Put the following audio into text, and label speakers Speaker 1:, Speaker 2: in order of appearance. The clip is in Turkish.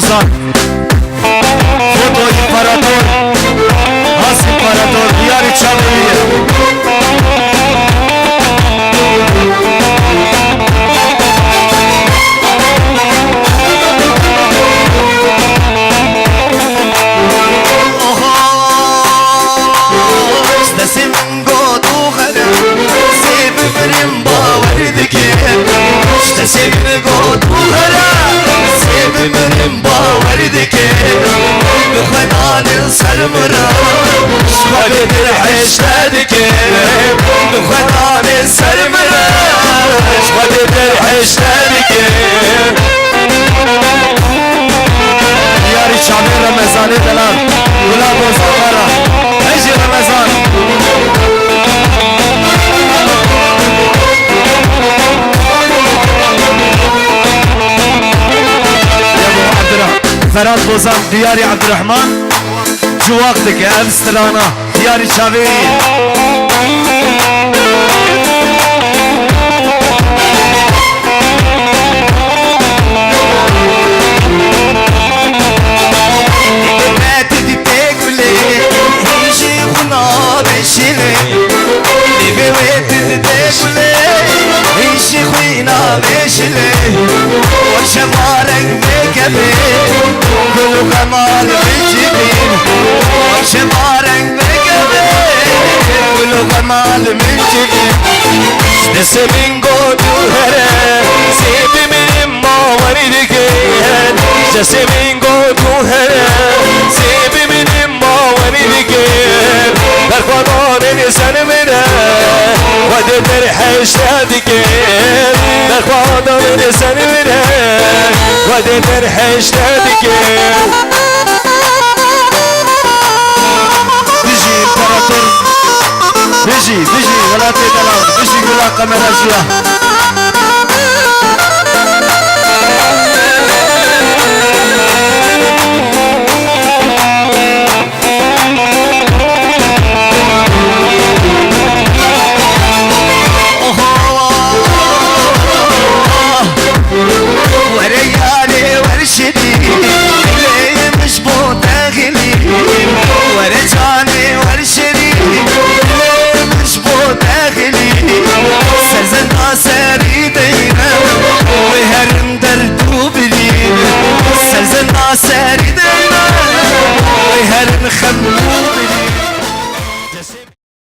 Speaker 1: Hozan, foto İmparator, has İmparator, diyar-ı Çamlı'yı.
Speaker 2: Sevimi goduhara, sevimirim bağırdaki Nukhananın sarmıra, şkadedir heştediki Nukhananın sarmıra, şkadedir heştediki
Speaker 1: Diyar-ı Çamlı Ramazan'ı delan, Ula Bozanlara, Eci Ramazan. VELAT BOZAN diyar-ı Abdurrahman Cuvak'taki ev strana diyar-ı Çavi.
Speaker 2: وشمارك بكبير كل غمار بالجبين وشمارك بكبير كل غمار بالجبين نسمين قدو هره سيبي من ما وردك جسمين قدو هره سيبي من ما وردك برخوان نسان منه ودر حشتك برخوان نسان منه ودر حشتك
Speaker 1: Biji İmparator Biji VELAT edelan Biji Gula kameracıya